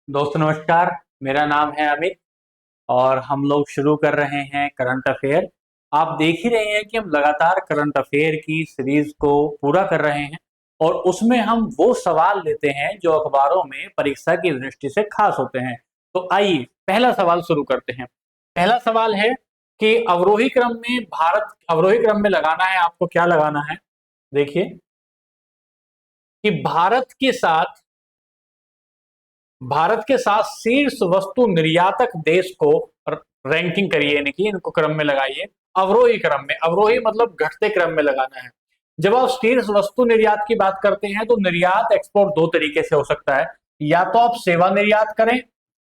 दोस्तों नमस्कार। मेरा नाम है अमित और हम लोग शुरू कर रहे हैं करंट अफेयर। आप देख ही रहे हैं कि हम लगातार करंट अफेयर की सीरीज को पूरा कर रहे हैं और उसमें हम वो सवाल लेते हैं जो अखबारों में परीक्षा की दृष्टि से खास होते हैं। तो आइए पहला सवाल शुरू करते हैं। पहला सवाल है कि अवरोही क्रम में लगाना है, आपको क्या लगाना है। देखिए कि भारत के साथ शीर्ष वस्तु निर्यातक देश को रैंकिंग करिए, यानी कि इनको क्रम में लगाइए। अवरोही क्रम में, अवरोही मतलब घटते क्रम में लगाना है। जब आप शीर्ष वस्तु निर्यात की बात करते हैं तो निर्यात एक्सपोर्ट दो तरीके से हो सकता है। या तो आप सेवा निर्यात करें,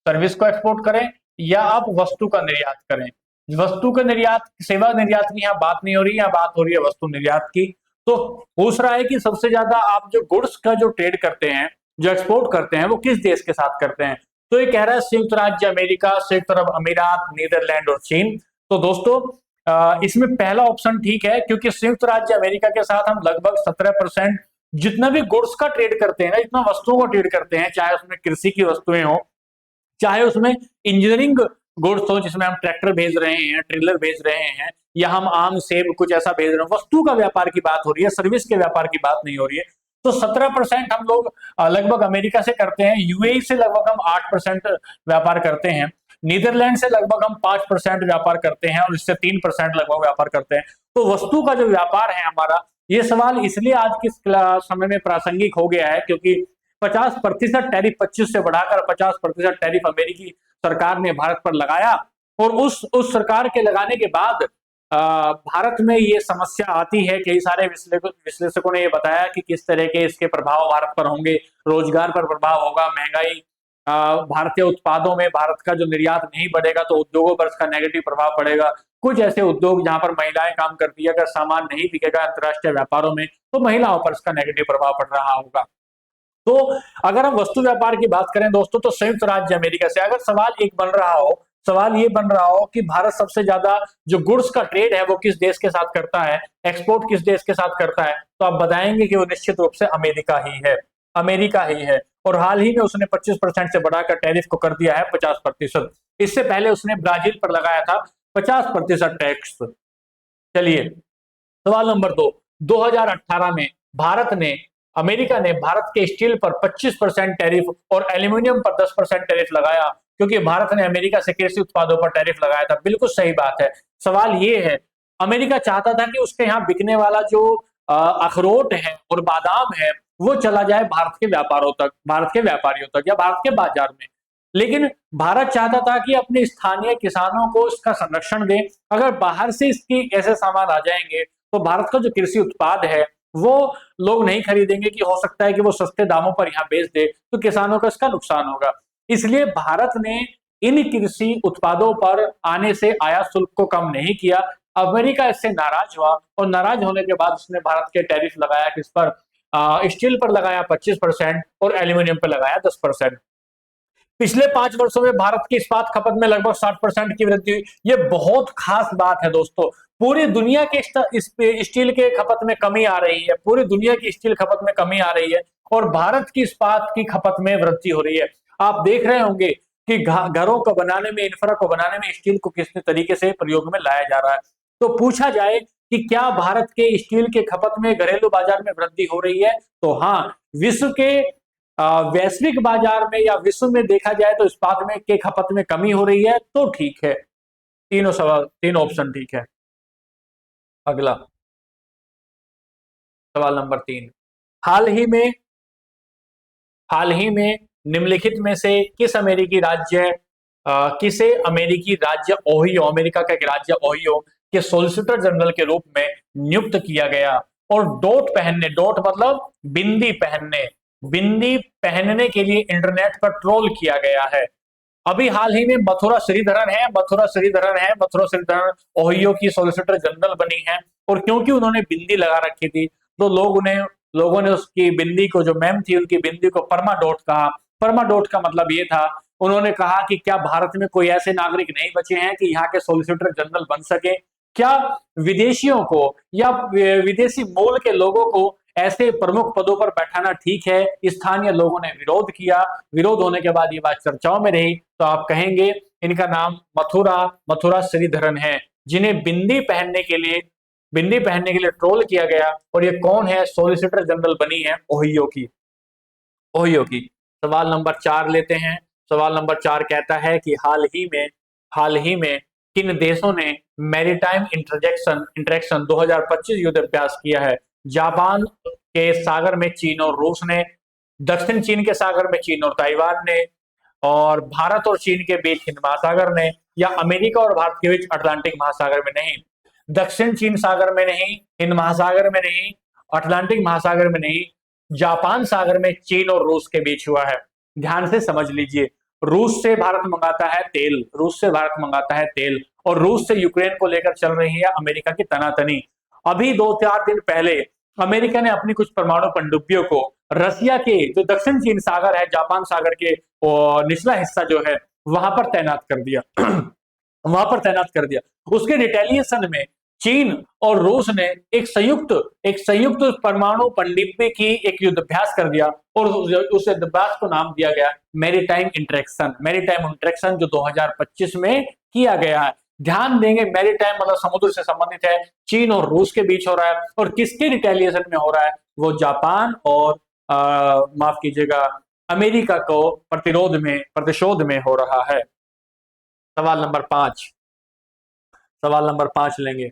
सर्विस को एक्सपोर्ट करें, या आप वस्तु का निर्यात करें। वस्तु का निर्यात, सेवा निर्यात की यहाँ बात नहीं हो रही, यहाँ बात हो रही है वस्तु निर्यात की। तो पूछ रहा है कि सबसे ज्यादा आप जो गुड्स का जो ट्रेड करते हैं, जो एक्सपोर्ट करते हैं, वो किस देश के साथ करते हैं। तो ये कह रहा है संयुक्त राज्य अमेरिका, संयुक्त अरब अमीरात, नीदरलैंड और चीन। तो दोस्तों इसमें पहला ऑप्शन ठीक है, क्योंकि संयुक्त राज्य अमेरिका के साथ हम लगभग 17% जितना भी गुड्स का ट्रेड करते हैं ना, जितना वस्तुओं का ट्रेड करते हैं, चाहे उसमें कृषि की वस्तुएं हो, चाहे उसमें इंजीनियरिंग गुड्स हो जिसमें हम ट्रैक्टर भेज रहे हैं, ट्रेलर भेज रहे हैं, या हम आम सेब कुछ ऐसा भेज रहे हैं, वस्तु का व्यापार की बात हो रही है, सर्विस के व्यापार की बात नहीं हो रही है। तो 17% हम लोग लगभग अमेरिका से करते हैं, यूएई से लगभग हम 8% व्यापार करते हैं, नीदरलैंड से लगभग हम 5% व्यापार करते हैं और इससे 3% लगभग व्यापार करते हैं। तो वस्तु का जो व्यापार है हमारा, ये सवाल इसलिए आज के समय में प्रासंगिक हो गया है क्योंकि 50% टैरिफ, 25 से बढ़ाकर 50% टैरिफ अमेरिकी सरकार ने भारत पर लगाया। और उस सरकार के लगाने के बाद भारत में ये समस्या आती है। कई सारे विश्लेषकों ने ये बताया कि किस तरह के इसके प्रभाव भारत पर होंगे, रोजगार पर प्रभाव होगा, महंगाई, भारतीय उत्पादों में भारत का जो निर्यात नहीं बढ़ेगा तो उद्योगों पर इसका नेगेटिव प्रभाव पड़ेगा। कुछ ऐसे उद्योग जहां पर महिलाएं काम करती है, अगर सामान नहीं बिकेगा अंतर्राष्ट्रीय व्यापारों में तो महिलाओं पर इसका नेगेटिव प्रभाव पड़ रहा होगा। तो अगर हम वस्तु व्यापार की बात करें दोस्तों, तो संयुक्त राज्य अमेरिका से अगर सवाल ये बन रहा हो कि भारत सबसे ज्यादा जो गुड्स का ट्रेड है वो किस देश के साथ करता है, एक्सपोर्ट किस देश के साथ करता है, तो आप बताएंगे कि वो निश्चित रूप से अमेरिका ही है। और हाल ही में उसने 25% से बढ़ाकर टैरिफ को कर दिया है 50%। इससे पहले उसने ब्राजील पर लगाया था 50% टैक्स। चलिए सवाल नंबर 2018 में अमेरिका ने भारत के स्टील पर 25% टैरिफ और एल्यूमिनियम पर 10% टैरिफ लगाया, क्योंकि भारत ने अमेरिका से कृषि उत्पादों पर टैरिफ लगाया था। बिल्कुल सही बात है। सवाल ये है, अमेरिका चाहता था कि उसके यहाँ बिकने वाला जो अखरोट है और बादाम है वो चला जाए भारत के व्यापारों तक, भारत के व्यापारियों तक या भारत के बाजार में। लेकिन भारत चाहता था कि अपने स्थानीय किसानों को इसका संरक्षण दे। अगर बाहर से इसकी ऐसे सामान आ जाएंगे तो भारत का जो कृषि उत्पाद है वो लोग नहीं खरीदेंगे, कि हो सकता है कि वो सस्ते दामों पर यहाँ बेच दे, तो किसानों का इसका नुकसान होगा। इसलिए भारत ने इन कृषि उत्पादों पर आने से आयात शुल्क को कम नहीं किया। अमेरिका इससे नाराज हुआ और नाराज होने के बाद उसने भारत के टैरिफ लगाया, किस पर, स्टील पर लगाया 25% और एल्यूमिनियम पर लगाया 10%। पिछले 5 वर्षों में भारत की इस्पात खपत में लगभग 60% की वृद्धि हुई। ये बहुत खास बात है दोस्तों। पूरी दुनिया के स्टील के खपत में कमी आ रही है, पूरी दुनिया की स्टील खपत में कमी आ रही है और भारत की इस्पात की खपत में वृद्धि हो रही है। आप देख रहे होंगे कि घरों को बनाने में, इंफ्रा को बनाने में स्टील को किस तरीके से प्रयोग में लाया जा रहा है। तो पूछा जाए कि क्या भारत के स्टील के खपत में घरेलू बाजार में वृद्धि हो रही है, तो हाँ, विश्व के वैश्विक बाजार में या विश्व में देखा जाए तो इस्पात में के खपत में कमी हो रही है, तो ठीक है। तीन ऑप्शन ठीक है। अगला सवाल नंबर 3, हाल ही में निम्नलिखित में से किसे अमेरिकी राज्य ओहियो, अमेरिका का एक राज्य ओहियो के सोलिसिटर जनरल के रूप में नियुक्त किया गया और डोट मतलब बिंदी पहनने के लिए इंटरनेट पर ट्रोल किया गया है। अभी हाल ही में मथुरा श्रीधरन ओहियो की सोलिसिटर जनरल बनी है और क्योंकि उन्होंने बिंदी लगा रखी थी तो लोगों ने उसकी बिंदी को, जो मैम थी उनकी बिंदी को परमाडोट कहा। परमाडोट का मतलब ये था, उन्होंने कहा कि क्या भारत में कोई ऐसे नागरिक नहीं बचे हैं कि यहाँ के सोलिसिटर जनरल बन सके? क्या विदेशियों को या विदेशी मूल के लोगों को ऐसे प्रमुख पदों पर बैठाना ठीक है। स्थानीय लोगों ने विरोध किया। विरोध होने के बाद ये बात चर्चाओं में रही, तो आप कहेंगे इनका नाम मथुरा श्रीधरन है, जिन्हें बिंदी पहनने के लिए ट्रोल किया गया। और ये कौन है? सॉलिसिटर जनरल बनी है ओहियो की। सवाल नंबर 4 लेते हैं। सवाल नंबर 4 कहता है कि हाल ही में किन देशों ने मैरीटाइम इंटरेक्शन 2025 युद्ध अभ्यास किया है? जापान के सागर में चीन और रूस ने, दक्षिण चीन के सागर में चीन और ताइवान ने, और भारत और चीन के बीच हिंद महासागर ने, या अमेरिका और भारत के बीच अटलांटिक महासागर में? नहीं, दक्षिण चीन सागर में नहीं, हिंद महासागर में नहीं, अटलांटिक महासागर में नहीं, जापान सागर में चीन और रूस के बीच हुआ है। ध्यान से समझ लीजिए, रूस से भारत मंगाता है तेल, और रूस से यूक्रेन को लेकर चल रही है अमेरिका की तनातनी। अभी 2-4 दिन पहले अमेरिका ने अपनी कुछ परमाणु पनडुब्बियों को रसिया के जो दक्षिण चीन सागर है, जापान सागर के निचला हिस्सा जो है, वहां पर तैनात कर दिया। उसके रिटेलिएशन में चीन और रूस ने एक संयुक्त परमाणु पनडुब्बी की एक युद्धाभ्यास कर दिया, और उस युद्धाभ्यास को नाम दिया गया मैरीटाइम इंटरेक्शन, जो 2025 में किया गया है। ध्यान देंगे, मैरीटाइम मतलब समुद्र से संबंधित है, चीन और रूस के बीच हो रहा है, और किसके रिटेलिएशन में हो रहा है? वो जापान और माफ कीजिएगा, अमेरिका को प्रतिशोध में हो रहा है। सवाल नंबर 5 लेंगे।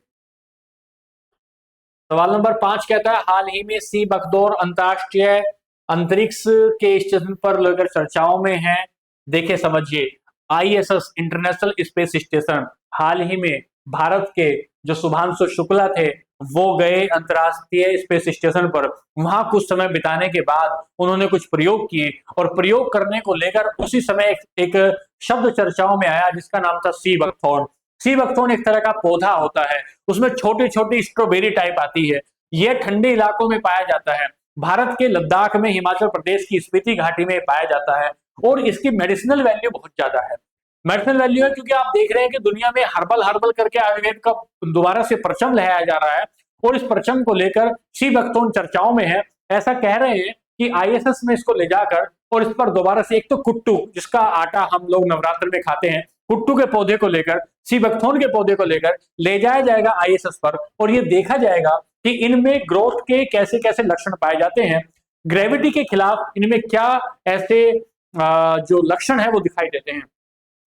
सवाल नंबर 5 कहता है, हाल ही में सी बख्तौर अंतरराष्ट्रीय अंतरिक्ष के स्टेशन पर लेकर चर्चाओं में है। देखे समझिए, ISS इंटरनेशनल स्पेस स्टेशन, हाल ही में भारत के जो शुभांशु शुक्ला थे, वो गए अंतरराष्ट्रीय स्पेस स्टेशन पर। वहां कुछ समय बिताने के बाद उन्होंने कुछ प्रयोग किए, और प्रयोग करने को लेकर उसी समय एक शब्द चर्चाओं में आया जिसका नाम था सी बकथॉर्न। सी बकथॉर्न एक तरह का पौधा होता है, उसमें छोटी छोटी स्ट्रॉबेरी टाइप आती है। यह ठंडे इलाकों में पाया जाता है, भारत के लद्दाख में, हिमाचल प्रदेश की स्पीति घाटी में पाया जाता है, और इसकी मेडिसिनल वैल्यू बहुत ज्यादा है। मेडिसिनल वैल्यू है क्योंकि आप देख रहे हैं कि दुनिया में हर्बल करके आयुर्वेद का दोबारा से परचम लहराया जा रहा है, और इस परचम को लेकर सी बकथॉर्न चर्चाओं में है। ऐसा कह रहे हैं कि ISS में इसको ले जाकर, और इस पर दोबारा से एक तो कुट्टू, जिसका आटा हम लोग नवरात्र में खाते हैं, कुट्टू के पौधे को लेकर, सी बकथॉर्न के पौधे को लेकर ले जाया जाएगा ISS पर, और ये देखा जाएगा कि इनमें ग्रोथ के कैसे कैसे लक्षण पाए जाते हैं, ग्रेविटी के खिलाफ इनमें क्या ऐसे जो लक्षण है वो दिखाई देते हैं।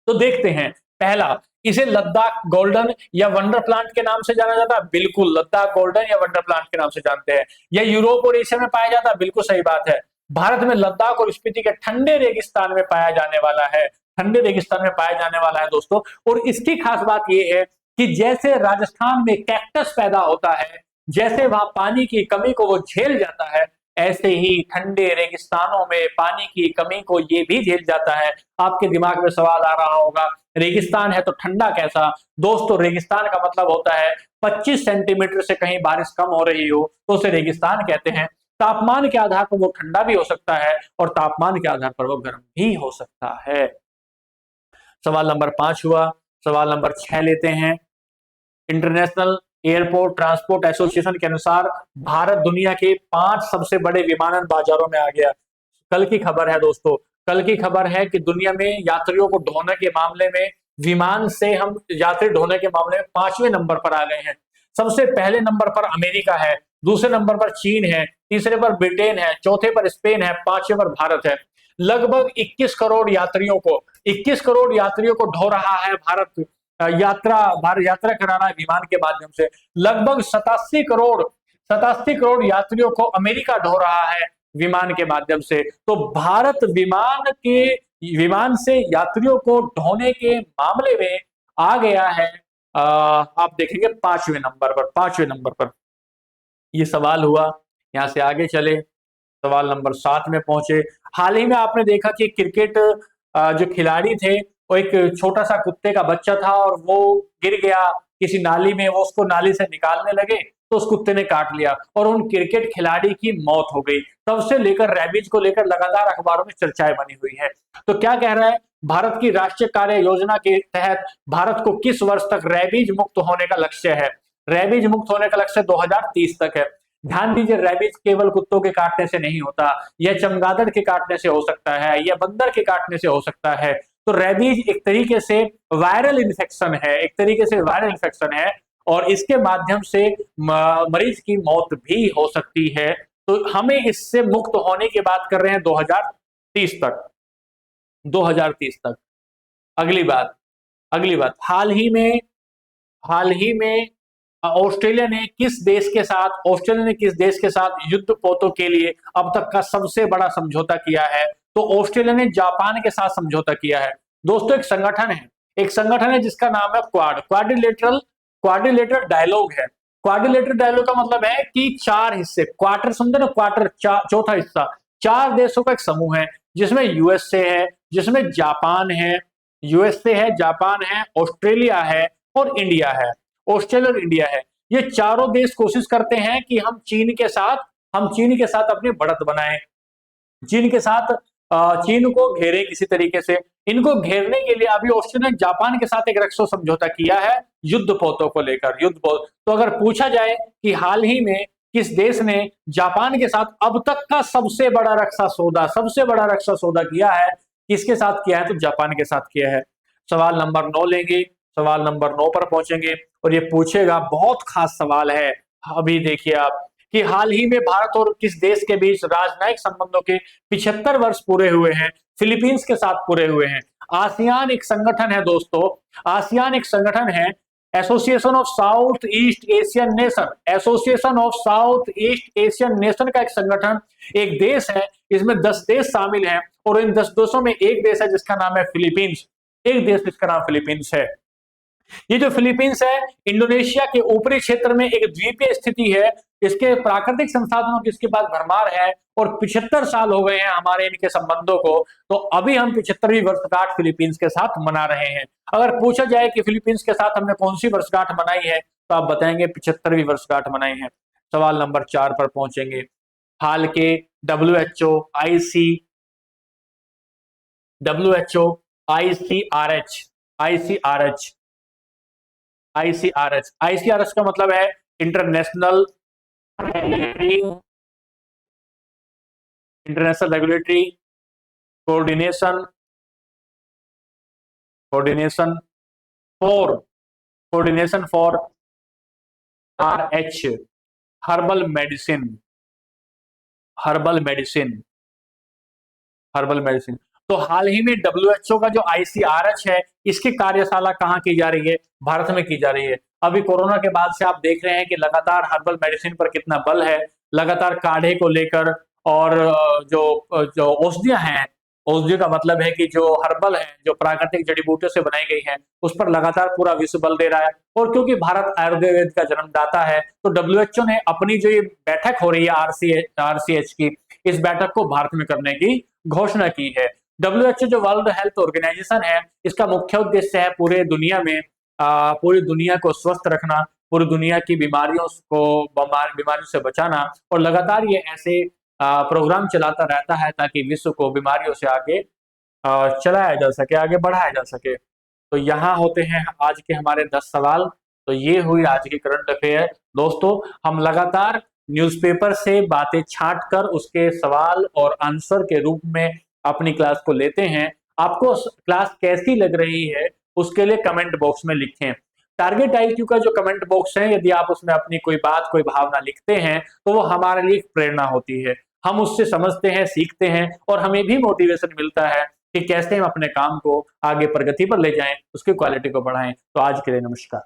तो देखते हैं। पहला, इसे लद्दाख गोल्डन या वंडर प्लांट के नाम से जाना जाता है। बिल्कुल, लद्दाख गोल्डन या वंडर प्लांट के नाम से जानते हैं। यह यूरोप और एशिया में पाया जाता है। बिल्कुल सही बात है। भारत में लद्दाख और स्पीति के ठंडे रेगिस्तान में पाया जाने वाला है दोस्तों। और इसकी खास बात यह है कि जैसे राजस्थान में कैक्टस पैदा होता है, जैसे वहां पानी की कमी को वो झेल जाता है, ऐसे ही ठंडे रेगिस्तानों में पानी की कमी को ये भी झेल जाता है। आपके दिमाग में सवाल आ रहा होगा, रेगिस्तान है तो ठंडा कैसा? दोस्तों, रेगिस्तान का मतलब होता है 25 सेंटीमीटर से कहीं बारिश कम हो रही हो तो उसे रेगिस्तान कहते हैं। तापमान के आधार पर वो ठंडा भी हो सकता है, और तापमान के आधार पर वो गर्म भी हो सकता है। सवाल नंबर 5 हुआ। सवाल नंबर 6 लेते हैं। इंटरनेशनल एयरपोर्ट ट्रांसपोर्ट एसोसिएशन के अनुसार भारत दुनिया के 5 सबसे बड़े विमानन बाजारों में आ गया। कल की खबर है दोस्तों, कल की खबर है कि दुनिया में यात्रियों को ढोने के मामले में, विमान से हम यात्री ढोने के मामले में 5वें नंबर पर आ गए हैं। सबसे पहले नंबर पर अमेरिका है, दूसरे नंबर पर चीन है, तीसरे पर ब्रिटेन है, चौथे पर स्पेन है, 5वें पर भारत है। लगभग 21 करोड़ यात्रियों को ढो रहा है भारत यात्रा करा रहा है विमान के माध्यम से। लगभग 87 करोड़ यात्रियों को अमेरिका ढो रहा है विमान के माध्यम से। तो भारत विमान से यात्रियों को ढोने के मामले में आ गया है, आप देखेंगे 5वें नंबर पर। ये सवाल हुआ। यहां से आगे चले, सवाल नंबर 7 में पहुंचे। हाल ही में आपने देखा कि क्रिकेट जो खिलाड़ी थे, वो एक छोटा सा कुत्ते का बच्चा था, और वो गिर गया किसी नाली में। वो उसको नाली से निकालने लगे तो उस कुत्ते ने काट लिया, और उन क्रिकेट खिलाड़ी की मौत हो गई। तब से लेकर रैबीज को लेकर लगातार अखबारों में चर्चाएं बनी हुई है। तो क्या कह रहा है, भारत की राष्ट्रीय कार्य योजना के तहत भारत को किस वर्ष तक रैबीज मुक्त होने का लक्ष्य है? रैबीज मुक्त होने का लक्ष्य 2030 तक है। ध्यान दीजिए, रेबीज केवल कुत्तों के काटने से नहीं होता, यह चमगादड़ के काटने से हो सकता है, यह बंदर के काटने से हो सकता है। तो रेबीज एक तरीके से वायरल इन्फेक्शन है, एक तरीके से वायरल इन्फेक्शन है, और इसके माध्यम से मरीज की मौत भी हो सकती है। तो हमें इससे मुक्त होने की बात कर रहे हैं 2030 तक, 2030 तक। अगली बात, अगली बात, हाल ही में ऑस्ट्रेलिया ने किस देश के साथ युद्ध पोतों के लिए अब तक का सबसे बड़ा समझौता किया है? तो ऑस्ट्रेलिया ने जापान के साथ समझौता किया है। दोस्तों, एक संगठन है जिसका नाम है क्वाड्रिलेटरल डायलॉग है। क्वाड्रिलेटरल डायलॉग का मतलब है कि 4 हिस्से, क्वार्टर समझे ना, क्वार्टर, चौथा हिस्सा, 4 देशों का एक समूह है, जिसमें यूएसए है, जिसमें जापान है, यूएसए है, जापान है, ऑस्ट्रेलिया है और इंडिया है। ऑस्ट्रेलिया और इंडिया है, ये चारों देश कोशिश करते हैं कि हम चीन के साथ अपनी बढ़त बनाएं, चीन के साथ चीन को घेरे किसी तरीके से। इनको घेरने के लिए अभी ऑस्ट्रेलिया ने जापान के साथ एक रक्षा समझौता किया है युद्ध पोतों को लेकर, तो अगर पूछा जाए कि हाल ही में किस देश ने जापान के साथ अब तक का सबसे बड़ा रक्षा सौदा किया है, किसके साथ किया है? तो जापान के साथ किया है। सवाल नंबर 9 लेंगे, सवाल नंबर 9 पर पहुंचेंगे और ये पूछेगा, बहुत खास सवाल है। अभी देखिए आप कि हाल ही में भारत और किस देश के बीच राजनयिक संबंधों के 75 वर्ष पूरे हुए हैं? फिलीपींस के साथ पूरे हुए हैं। आसियान एक संगठन है दोस्तों, आसियान एक संगठन है, association of south east Asian nation, association of south east Asian nation का एक संगठन, एक देश है, इसमें 10 देश शामिल हैं और इन 10 देशों में एक देश है जिसका नाम है फिलीपींस, एक देश जिसका नाम फिलीपींस है। ये जो फिलीपींस है, इंडोनेशिया के ऊपरी क्षेत्र में एक द्वीपीय स्थिति है, इसके प्राकृतिक संसाधनों की इसके पास भरमार है और 75 साल हो गए हैं हमारे इनके संबंधों को। तो अभी हम 75वीं वर्षगांठ फिलीपींस के साथ मना रहे हैं। अगर पूछा जाए कि फिलीपींस के साथ हमने कौन सी वर्षगांठ मनाई है, तो आप बताएंगे 75वीं वर्षगांठ मनाई है। सवाल नंबर 4 पर पहुंचेंगे। हाल के WHO, आईसीआरएच का मतलब है international regulatory coordination for RH, herbal medicine. तो हाल ही में WHO का जो ICRH है, इसकी कार्यशाला कहाँ की जा रही है? भारत में की जा रही है। अभी कोरोना के बाद से आप देख रहे हैं कि लगातार हर्बल मेडिसिन पर कितना बल है, लगातार काढ़े को लेकर, और जो औषधियां हैं, औषधि का मतलब है कि जो हर्बल है, जो प्राकृतिक जड़ी बूटियों से बनाई गई है, उस पर लगातार पूरा विश्व बल दे रहा है। और क्योंकि भारत आयुर्वेद का जन्मदाता है, तो WHO ने अपनी जो ये बैठक हो रही है RCH की, इस बैठक को भारत में करने की घोषणा की है। WHO जो वर्ल्ड हेल्थ ऑर्गेनाइजेशन है, इसका मुख्य उद्देश्य है पूरी दुनिया को स्वस्थ रखना, पूरी दुनिया की बीमारियों से बचाना, और लगातार ये ऐसे प्रोग्राम चलाता रहता है ताकि विश्व को बीमारियों से आगे चलाया जा सके, आगे बढ़ाया जा सके। तो यहाँ होते हैं आज के हमारे 10 सवाल। तो ये हुई आज की करंट अफेयर। दोस्तों, हम लगातार न्यूज़पेपर से बातें छांट कर उसके सवाल और आंसर के रूप में अपनी क्लास को लेते हैं। आपको क्लास कैसी लग रही है, उसके लिए कमेंट बॉक्स में लिखें। टारगेट IQ का जो कमेंट बॉक्स है, यदि आप उसमें अपनी कोई बात, कोई भावना लिखते हैं, तो वो हमारे लिए एक प्रेरणा होती है। हम उससे समझते हैं, सीखते हैं, और हमें भी मोटिवेशन मिलता है कि कैसे हम अपने काम को आगे प्रगति पर ले जाएं, उसकी क्वालिटी को बढ़ाएं। तो आज के लिए नमस्कार।